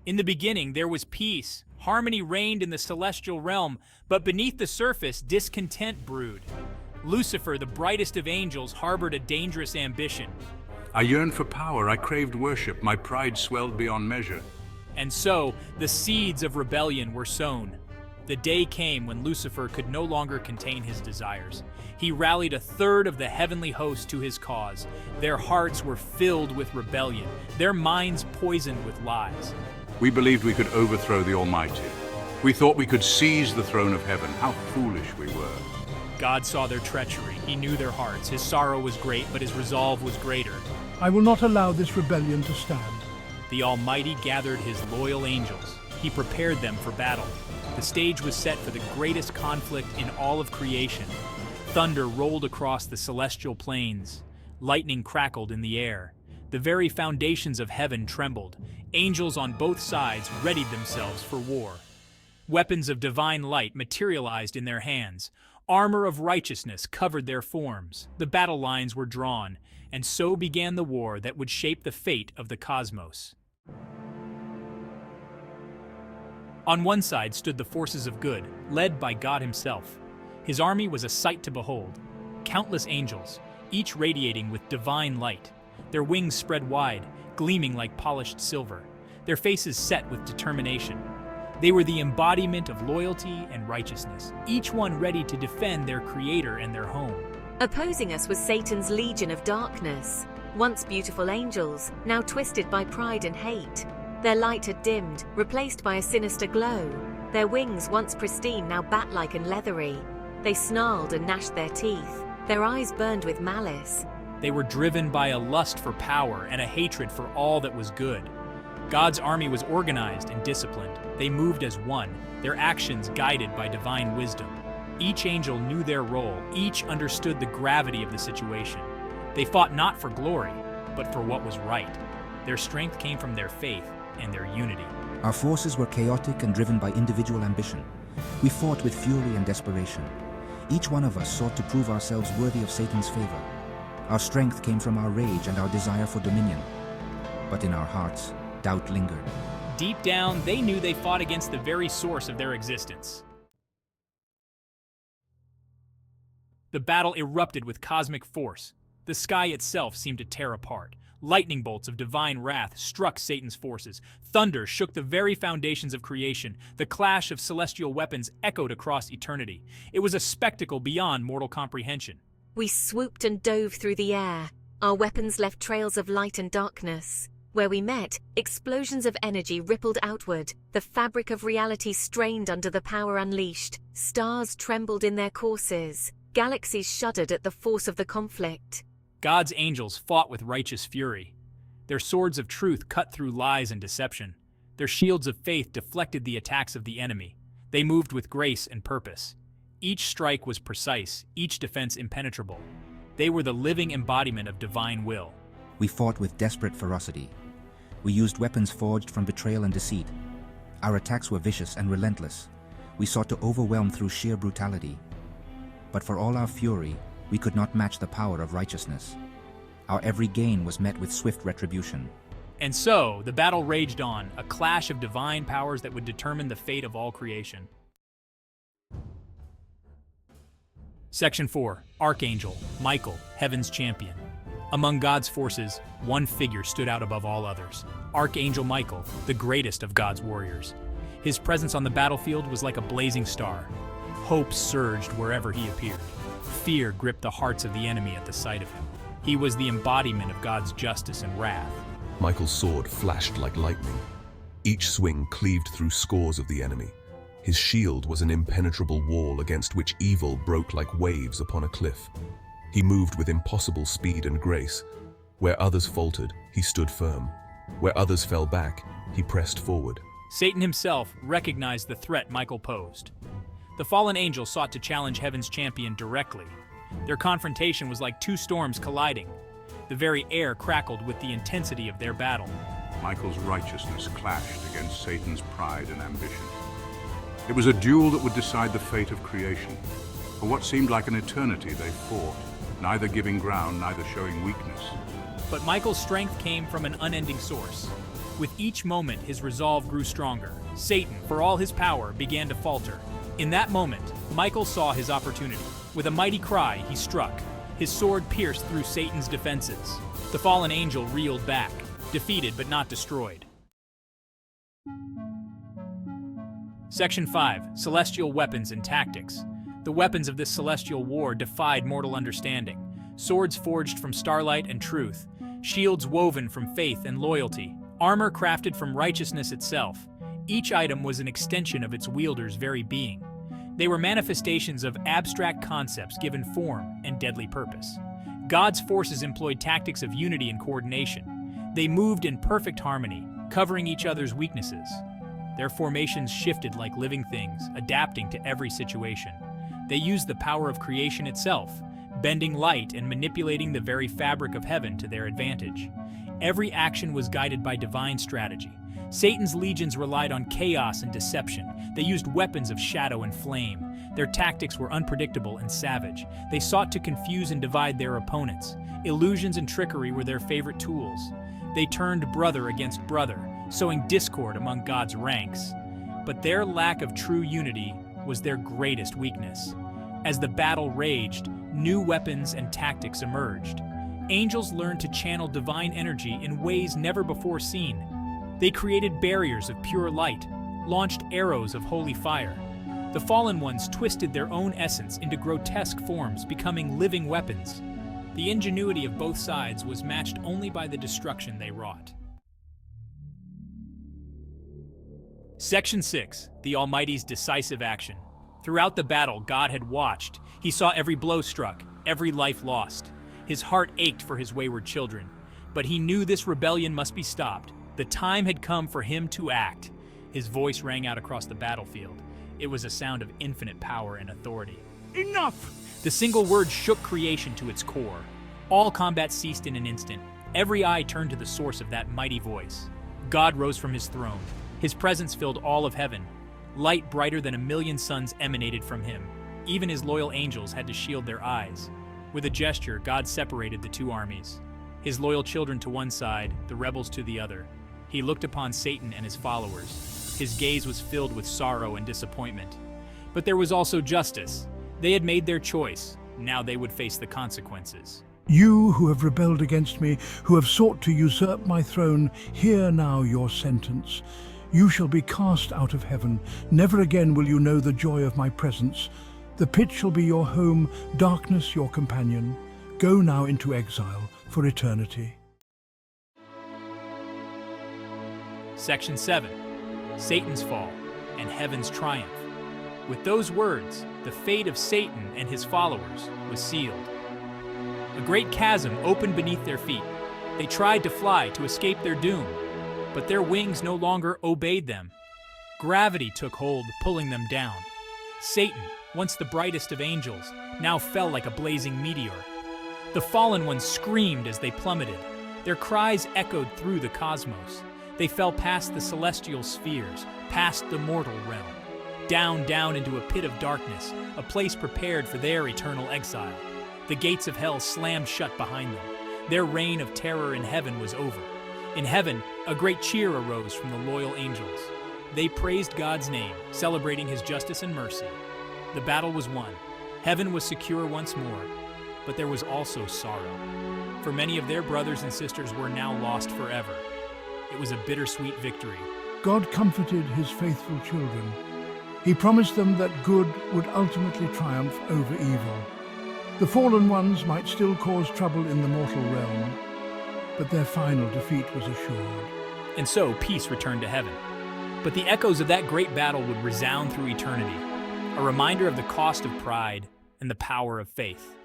In the beginning, there was peace. Harmony reigned in the celestial realm, but beneath the surface, discontent brewed. Lucifer, the brightest of angels, harbored a dangerous ambition. I yearned for power, I craved worship, my pride swelled beyond measure. And so, the seeds of rebellion were sown. The day came when Lucifer could no longer contain his desires. He rallied a third of the heavenly host to his cause. Their hearts were filled with rebellion, their minds poisoned with lies. We believed we could overthrow the Almighty. We thought we could seize the throne of heaven. How foolish we were. God saw their treachery. He knew their hearts. His sorrow was great, but his resolve was greater. I will not allow this rebellion to stand. The Almighty gathered his loyal angels. He prepared them for battle. The stage was set for the greatest conflict in all of creation. Thunder rolled across the celestial plains. Lightning crackled in the air. The very foundations of heaven trembled. Angels on both sides readied themselves for war. Weapons of divine light materialized in their hands. Armor of righteousness covered their forms. The battle lines were drawn, and so began the war that would shape the fate of the cosmos. On one side stood the forces of good, led by God himself. His army was a sight to behold. Countless angels, each radiating with divine light. Their wings spread wide, gleaming like polished silver. Their faces set with determination. They were the embodiment of loyalty and righteousness, each one ready to defend their creator and their home. Opposing us was Satan's legion of darkness, once beautiful angels, now twisted by pride and hate. Their light had dimmed, replaced by a sinister glow. Their wings, once pristine, now bat-like and leathery. They snarled and gnashed their teeth. Their eyes burned with malice. They were driven by a lust for power and a hatred for all that was good. God's army was organized and disciplined. They moved as one, their actions guided by divine wisdom. Each angel knew their role. Each understood the gravity of the situation. They fought not for glory, but for what was right. Their strength came from their faith and their unity. Our forces were chaotic and driven by individual ambition. We fought with fury and desperation. Each one of us sought to prove ourselves worthy of Satan's favor. Our strength came from our rage and our desire for dominion. But in our hearts, doubt lingered. Deep down, they knew they fought against the very source of their existence. The battle erupted with cosmic force. The sky itself seemed to tear apart. Lightning bolts of divine wrath struck Satan's forces. Thunder shook the very foundations of creation. The clash of celestial weapons echoed across eternity. It was a spectacle beyond mortal comprehension. We swooped and dove through the air. Our weapons left trails of light and darkness. Where we met, explosions of energy rippled outward. The fabric of reality strained under the power unleashed. Stars trembled in their courses. Galaxies shuddered at the force of the conflict. God's angels fought with righteous fury. Their swords of truth cut through lies and deception. Their shields of faith deflected the attacks of the enemy. They moved with grace and purpose. Each strike was precise, each defense impenetrable. They were the living embodiment of divine will. We fought with desperate ferocity. We used weapons forged from betrayal and deceit. Our attacks were vicious and relentless. We sought to overwhelm through sheer brutality. But for all our fury, we could not match the power of righteousness. Our every gain was met with swift retribution. And so, the battle raged on, a clash of divine powers that would determine the fate of all creation. Section 4. Archangel, Michael, Heaven's Champion. Among God's forces, one figure stood out above all others. Archangel Michael, the greatest of God's warriors. His presence on the battlefield was like a blazing star. Hope surged wherever he appeared. Fear gripped the hearts of the enemy at the sight of him. He was the embodiment of God's justice and wrath. Michael's sword flashed like lightning. Each swing cleaved through scores of the enemy. His shield was an impenetrable wall against which evil broke like waves upon a cliff. He moved with impossible speed and grace. Where others faltered, he stood firm. Where others fell back, he pressed forward. Satan himself recognized the threat Michael posed. The fallen angel sought to challenge Heaven's Champion directly. Their confrontation was like two storms colliding. The very air crackled with the intensity of their battle. Michael's righteousness clashed against Satan's pride and ambition. It was a duel that would decide the fate of creation. For what seemed like an eternity, they fought, neither giving ground, neither showing weakness. But Michael's strength came from an unending source. With each moment, his resolve grew stronger. Satan, for all his power, began to falter. In that moment, Michael saw his opportunity. With a mighty cry, he struck. His sword pierced through Satan's defenses. The fallen angel reeled back, defeated but not destroyed. Section 5. Celestial Weapons and Tactics. The weapons of this celestial war defied mortal understanding. Swords forged from starlight and truth, shields woven from faith and loyalty, armor crafted from righteousness itself. Each item was an extension of its wielder's very being. They were manifestations of abstract concepts given form and deadly purpose. God's forces employed tactics of unity and coordination. They moved in perfect harmony, covering each other's weaknesses. Their formations shifted like living things, adapting to every situation. They used the power of creation itself, bending light and manipulating the very fabric of heaven to their advantage. Every action was guided by divine strategy. Satan's legions relied on chaos and deception. They used weapons of shadow and flame. Their tactics were unpredictable and savage. They sought to confuse and divide their opponents. Illusions and trickery were their favorite tools. They turned brother against brother, sowing discord among God's ranks. But their lack of true unity was their greatest weakness. As the battle raged, new weapons and tactics emerged. Angels learned to channel divine energy in ways never before seen. They created barriers of pure light, launched arrows of holy fire. The fallen ones twisted their own essence into grotesque forms, becoming living weapons. The ingenuity of both sides was matched only by the destruction they wrought. Section 6. The Almighty's Decisive Action. Throughout the battle, God had watched. He saw every blow struck, every life lost. His heart ached for his wayward children. But he knew this rebellion must be stopped. The time had come for him to act. His voice rang out across the battlefield. It was a sound of infinite power and authority. Enough! The single word shook creation to its core. All combat ceased in an instant. Every eye turned to the source of that mighty voice. God rose from his throne. His presence filled all of heaven. Light brighter than 1,000,000 suns emanated from him. Even his loyal angels had to shield their eyes. With a gesture, God separated the two armies. His loyal children to one side, the rebels to the other. He looked upon Satan and his followers. His gaze was filled with sorrow and disappointment. But there was also justice. They had made their choice. Now they would face the consequences. You who have rebelled against me, who have sought to usurp my throne, hear now your sentence. You shall be cast out of heaven. Never again will you know the joy of my presence. The pit shall be your home, darkness your companion. Go now into exile for eternity. Section 7. Satan's Fall and Heaven's Triumph. With those words, the fate of Satan and his followers was sealed. A great chasm opened beneath their feet. They tried to fly to escape their doom, but their wings no longer obeyed them. Gravity took hold, pulling them down. Satan, once the brightest of angels, now fell like a blazing meteor. The fallen ones screamed as they plummeted. Their cries echoed through the cosmos. They fell past the celestial spheres, past the mortal realm, down into a pit of darkness, a place prepared for their eternal exile. The gates of hell slammed shut behind them. Their reign of terror in heaven was over. In heaven, a great cheer arose from the loyal angels. They praised God's name, celebrating his justice and mercy. The battle was won. Heaven was secure once more, but there was also sorrow. For many of their brothers and sisters were now lost forever. It was a bittersweet victory. God comforted his faithful children. He promised them that good would ultimately triumph over evil. The fallen ones might still cause trouble in the mortal realm, but their final defeat was assured. And so peace returned to heaven. But the echoes of that great battle would resound through eternity, a reminder of the cost of pride and the power of faith.